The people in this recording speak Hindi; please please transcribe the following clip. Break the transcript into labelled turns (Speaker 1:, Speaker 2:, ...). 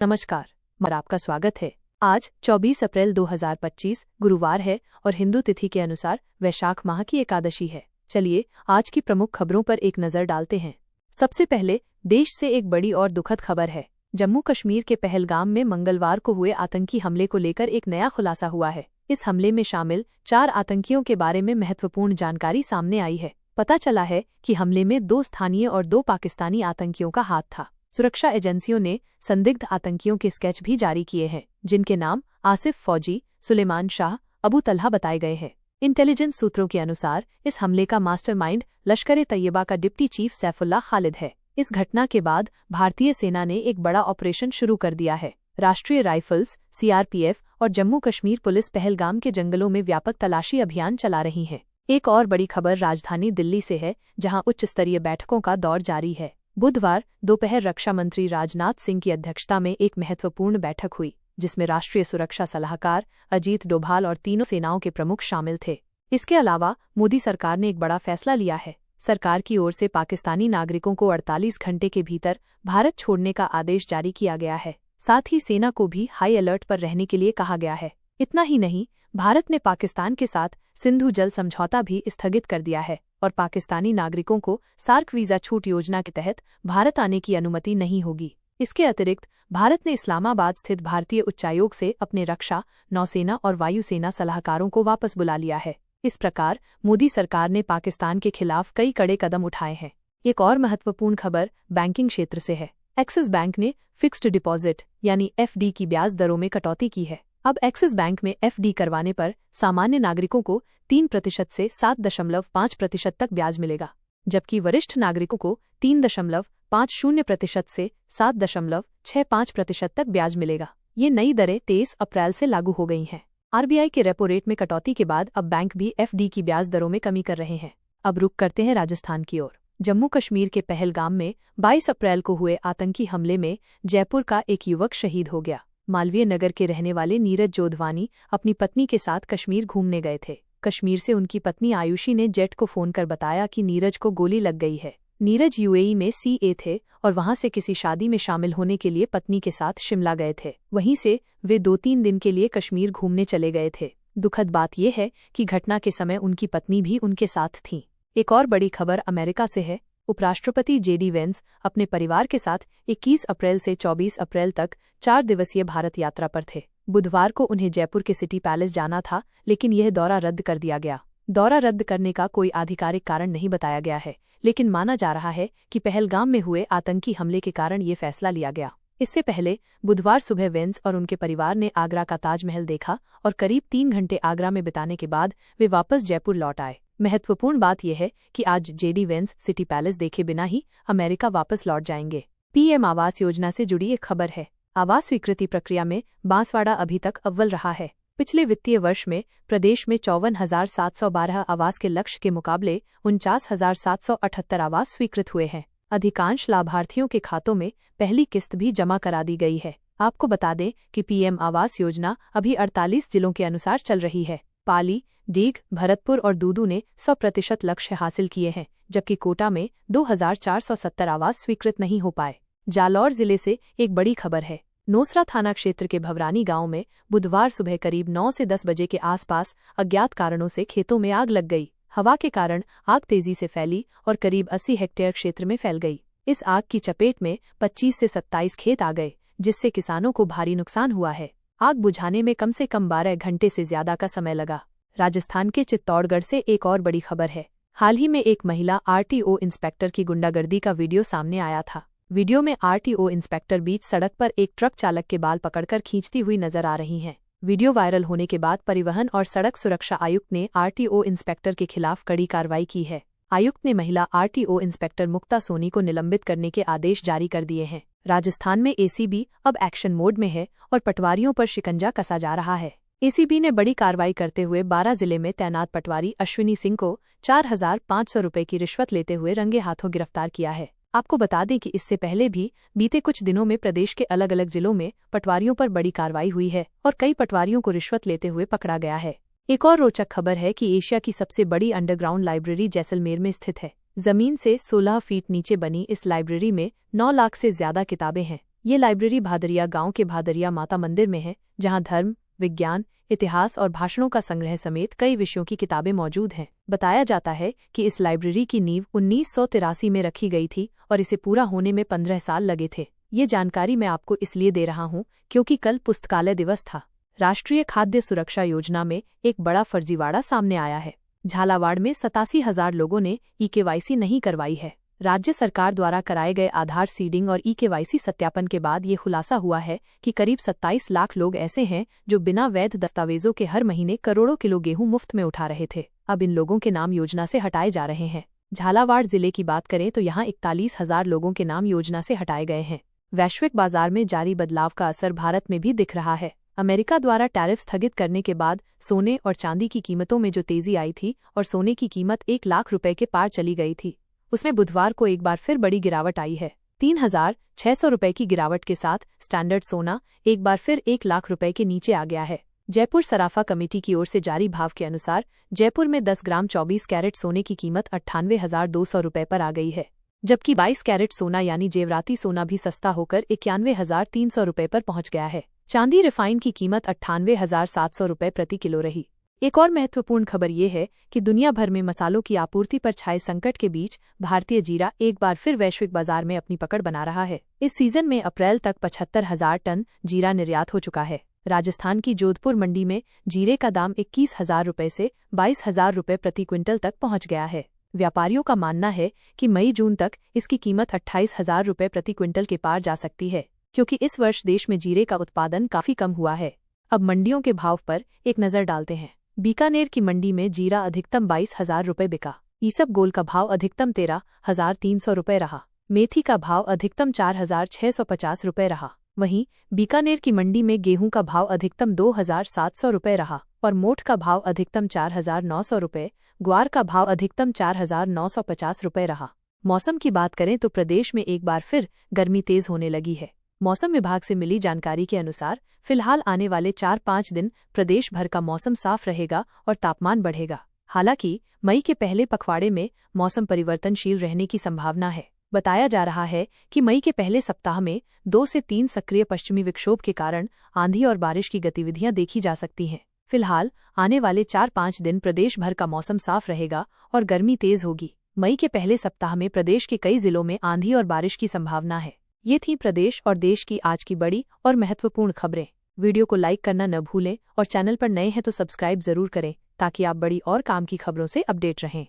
Speaker 1: नमस्कार, और आपका स्वागत है। आज 24 अप्रैल 2025 गुरुवार है और हिंदू तिथि के अनुसार वैशाख माह की एकादशी है। चलिए आज की प्रमुख खबरों पर एक नजर डालते हैं। सबसे पहले देश से एक बड़ी और दुखद खबर है। जम्मू कश्मीर के पहलगाम में मंगलवार को हुए आतंकी हमले को लेकर एक नया खुलासा हुआ है। इस हमले में शामिल 4 आतंकियों के बारे में महत्वपूर्ण जानकारी सामने आई है। पता चला है कि हमले में 2 स्थानीय और 2 पाकिस्तानी आतंकियों का हाथ था। सुरक्षा एजेंसियों ने संदिग्ध आतंकियों के स्केच भी जारी किए हैं, जिनके नाम आसिफ फौजी, सुलेमान शाह, अबू तलहा बताए गए हैं। इंटेलिजेंस सूत्रों के अनुसार इस हमले का मास्टरमाइंड लश्कर-ए-तैयबा का डिप्टी चीफ सैफुल्लाह खालिद है। इस घटना के बाद भारतीय सेना ने एक बड़ा ऑपरेशन शुरू कर दिया है। राष्ट्रीय राइफल्स, सीआरपीएफ और जम्मू कश्मीर पुलिस पहलगाम के जंगलों में व्यापक तलाशी अभियान चला रही है। एक और बड़ी खबर राजधानी दिल्ली से है, जहां उच्च स्तरीय बैठकों का दौर जारी है। बुधवार दोपहर रक्षा मंत्री राजनाथ सिंह की अध्यक्षता में एक महत्वपूर्ण बैठक हुई, जिसमें राष्ट्रीय सुरक्षा सलाहकार अजीत डोभाल और तीनों सेनाओं के प्रमुख शामिल थे। इसके अलावा मोदी सरकार ने एक बड़ा फैसला लिया है। सरकार की ओर से पाकिस्तानी नागरिकों को 48 घंटे के भीतर भारत छोड़ने का आदेश जारी किया गया है। साथ ही सेना को भी हाई अलर्ट पर रहने के लिए कहा गया है। इतना ही नहीं, भारत ने पाकिस्तान के साथ सिंधु जल समझौता भी स्थगित कर दिया है और पाकिस्तानी नागरिकों को सार्क वीजा छूट योजना के तहत भारत आने की अनुमति नहीं होगी। इसके अतिरिक्त भारत ने इस्लामाबाद स्थित भारतीय उच्चायोग से अपने रक्षा, नौसेना और वायुसेना सलाहकारों को वापस बुला लिया है। इस प्रकार मोदी सरकार ने पाकिस्तान के खिलाफ कई कड़े कदम उठाए हैं। एक और महत्वपूर्ण खबर बैंकिंग क्षेत्र से है। एक्सिस बैंक ने फिक्स्ड डिपॉजिट यानी एफडी की ब्याज दरों में कटौती की है। अब एक्सिस बैंक में एफडी करवाने पर सामान्य नागरिकों को 3% से 7.5% तक ब्याज मिलेगा, जबकि वरिष्ठ नागरिकों को 3.50% से 7.65% तक ब्याज मिलेगा। ये नई दरें 23 अप्रैल से लागू हो गई हैं। आरबीआई के रेपो रेट में कटौती के बाद अब बैंक भी एफडी की ब्याज दरों में कमी कर रहे हैं। अब रुख करते हैं राजस्थान की ओर। जम्मू कश्मीर के पहलगाम में 22 अप्रैल को हुए आतंकी हमले में जयपुर का एक युवक शहीद हो गया। मालवीय नगर के रहने वाले नीरज जोधवानी अपनी पत्नी के साथ कश्मीर घूमने गए थे। कश्मीर से उनकी पत्नी आयुषी ने जेट को फोन कर बताया कि नीरज को गोली लग गई है। नीरज यूएई में सीए थे और वहां से किसी शादी में शामिल होने के लिए पत्नी के साथ शिमला गए थे। वहीं से वे 2-3 दिन के लिए कश्मीर घूमने चले गए थे। दुखद बात यह है कि घटना के समय उनकी पत्नी भी उनके साथ थी। एक और बड़ी खबर अमेरिका से है। उपराष्ट्रपति जेडी वेंस अपने परिवार के साथ 21 अप्रैल से 24 अप्रैल तक 4 दिवसीय भारत यात्रा पर थे। बुधवार को उन्हें जयपुर के सिटी पैलेस जाना था, लेकिन यह दौरा रद्द कर दिया गया। दौरा रद्द करने का कोई आधिकारिक कारण नहीं बताया गया है, लेकिन माना जा रहा है कि पहलगाम में हुए आतंकी हमले के कारण ये फैसला लिया गया। इससे पहले बुधवार सुबह वेंस और उनके परिवार ने आगरा का ताजमहल देखा और करीब 3 घंटे आगरा में बिताने के बाद वे वापस जयपुर लौट आए। महत्वपूर्ण बात यह है कि आज जेडी वेंस सिटी पैलेस देखे बिना ही अमेरिका वापस लौट जाएंगे। पीएम आवास योजना से जुड़ी एक खबर है। आवास स्वीकृति प्रक्रिया में बांसवाड़ा अभी तक अव्वल रहा है। पिछले वित्तीय वर्ष में प्रदेश में 54,712 आवास के लक्ष्य के मुकाबले 49,778 आवास स्वीकृत हुए हैं। अधिकांश लाभार्थियों के खातों में पहली किस्त भी जमा करा दी गई है। आपको बता दें कि पीएम आवास योजना अभी 48 जिलों के अनुसार चल रही है। पाली, डीग, भरतपुर और दूदू ने 100% लक्ष्य हासिल किए हैं, जबकि कोटा में 2,470 आवास स्वीकृत नहीं हो पाए। जालौर जिले से एक बड़ी खबर है। नोसरा थाना क्षेत्र के भवरानी गांव में बुधवार सुबह करीब 9 से 10 बजे के आसपास अज्ञात कारणों से खेतों में आग लग गई। हवा के कारण आग तेजी से फैली और करीब 80 हेक्टेयर क्षेत्र में फैल गई। इस आग की चपेट में 25 से 27 खेत आ गए, जिससे किसानों को भारी नुकसान हुआ है। आग बुझाने में कम से कम 12 घंटे से ज्यादा का समय लगा। राजस्थान के चित्तौड़गढ़ से एक और बड़ी खबर है। हाल ही में एक महिला आरटीओ इंस्पेक्टर की गुंडागर्दी का वीडियो सामने आया था। वीडियो में आरटीओ इंस्पेक्टर बीच सड़क पर एक ट्रक चालक के बाल पकड़कर खींचती हुई नजर आ रही हैं। वीडियो वायरल होने के बाद परिवहन और सड़क सुरक्षा आयुक्त ने आरटीओ इंस्पेक्टर के खिलाफ कड़ी कार्रवाई की है। आयुक्त ने महिला आरटीओ इंस्पेक्टर मुक्ता सोनी को निलंबित करने के आदेश जारी कर दिए हैं। राजस्थान में एसीबी अब एक्शन मोड में है और पटवारियों पर शिकंजा कसा जा रहा है। एसीबी ने बड़ी कार्रवाई करते हुए 12 जिले में तैनात पटवारी अश्विनी सिंह को 4,500 रुपये की रिश्वत लेते हुए रंगे हाथों गिरफ्तार किया है। आपको बता दें कि इससे पहले भी बीते कुछ दिनों में प्रदेश के अलग अलग जिलों में पटवारियों पर बड़ी कार्रवाई हुई है और कई पटवारियों को रिश्वत लेते हुए पकड़ा गया है। एक और रोचक खबर है कि एशिया की सबसे बड़ी अंडरग्राउंड लाइब्रेरी जैसलमेर में स्थित है। जमीन से 16 फीट नीचे बनी इस लाइब्रेरी में 9 लाख से ज्यादा किताबें हैं। ये लाइब्रेरी भादरिया गांव के भादरिया माता मंदिर में है, जहां धर्म, विज्ञान, इतिहास और भाषणों का संग्रह समेत कई विषयों की किताबें मौजूद हैं। बताया जाता है कि इस लाइब्रेरी की नींव 1983 में रखी गई थी और इसे पूरा होने में 15 साल लगे थे। ये जानकारी मैं आपको इसलिए दे रहा हूँ क्योंकि कल पुस्तकालय दिवस था। राष्ट्रीय खाद्य सुरक्षा योजना में एक बड़ा फर्जीवाड़ा सामने आया है। झालावाड़ में 87,000 लोगों ने ई-केवाईसी नहीं करवाई है। राज्य सरकार द्वारा कराए गए आधार सीडिंग और ई-केवाईसी सत्यापन के बाद ये खुलासा हुआ है कि करीब 27 लाख लोग ऐसे हैं जो बिना वैध दस्तावेजों के हर महीने करोड़ों किलो गेहूं मुफ्त में उठा रहे थे। अब इन लोगों के नाम योजना से हटाए जा रहे हैं। झालावाड़ जिले की बात करें तो यहाँ 41,000 लोगों के नाम योजना से हटाए गए हैं। वैश्विक बाजार में जारी बदलाव का असर भारत में भी दिख रहा है। अमेरिका द्वारा टैरिफ स्थगित करने के बाद सोने और चांदी की कीमतों में जो तेजी आई थी और सोने की कीमत 1 लाख रुपए के पार चली गई थी, उसमें बुधवार को एक बार फिर बड़ी गिरावट आई है। 3,600 रुपए की गिरावट के साथ स्टैंडर्ड सोना एक बार फिर 1 लाख रुपए के नीचे आ गया है। जयपुर सराफा कमेटी की ओर से जारी भाव के अनुसार जयपुर में 10 ग्राम 24 कैरेट सोने की कीमत 98,200 रुपए पर आ गई है, जबकि 22 कैरेट सोना यानी जेवराती सोना भी सस्ता होकर 91,300 रुपए पर पहुंच गया है। चांदी रिफाइन की कीमत 98,700 रुपए प्रति किलो रही। एक और महत्वपूर्ण खबर ये है कि दुनिया भर में मसालों की आपूर्ति पर छाए संकट के बीच भारतीय जीरा एक बार फिर वैश्विक बाजार में अपनी पकड़ बना रहा है। इस सीजन में अप्रैल तक 75,000 टन जीरा निर्यात हो चुका है। राजस्थान की जोधपुर मंडी में जीरे का दाम 21,000 रुपए से 22,000 रुपए प्रति क्विंटल तक पहुंच गया है। व्यापारियों का मानना है कि मई-जून तक इसकी कीमत 28,000 रुपए प्रति क्विंटल के पार जा सकती है, क्योंकि इस वर्ष देश में जीरे का उत्पादन काफी कम हुआ है। अब मंडियों के भाव पर एक नजर डालते हैं। बीकानेर की मंडी में जीरा अधिकतम 22,000 रुपए बिका। ईसबगोल का भाव अधिकतम 13,300 रुपए रहा। मेथी का भाव अधिकतम 4,650 रुपए रहा। वहीं बीकानेर की मंडी में गेहूं का भाव अधिकतम 2,700 रुपए रहा और मोठ का भाव अधिकतम 4,900 रुपए, ग्वार का भाव अधिकतम 4,950 रुपए रहा। मौसम की बात करें तो प्रदेश में एक बार फिर गर्मी तेज होने लगी है। मौसम विभाग से मिली जानकारी के अनुसार फिलहाल आने वाले 4-5 दिन प्रदेश भर का मौसम साफ रहेगा और तापमान बढ़ेगा। हालांकि मई के पहले पखवाड़े में मौसम परिवर्तनशील रहने की संभावना है। बताया जा रहा है कि मई के पहले सप्ताह में 2 से 3 सक्रिय पश्चिमी विक्षोभ के कारण आंधी और बारिश की गतिविधियां देखी जा सकती हैं। फिलहाल आने वाले 4-5 दिन प्रदेश भर का मौसम साफ रहेगा और गर्मी तेज होगी। मई के पहले सप्ताह में प्रदेश के कई जिलों में आंधी और बारिश की संभावना है। ये थी प्रदेश और देश की आज की बड़ी और महत्वपूर्ण खबरें। वीडियो को लाइक करना न भूलें और चैनल पर नए हैं तो सब्सक्राइब जरूर करें ताकि आप बड़ी और काम की खबरों से अपडेट रहें।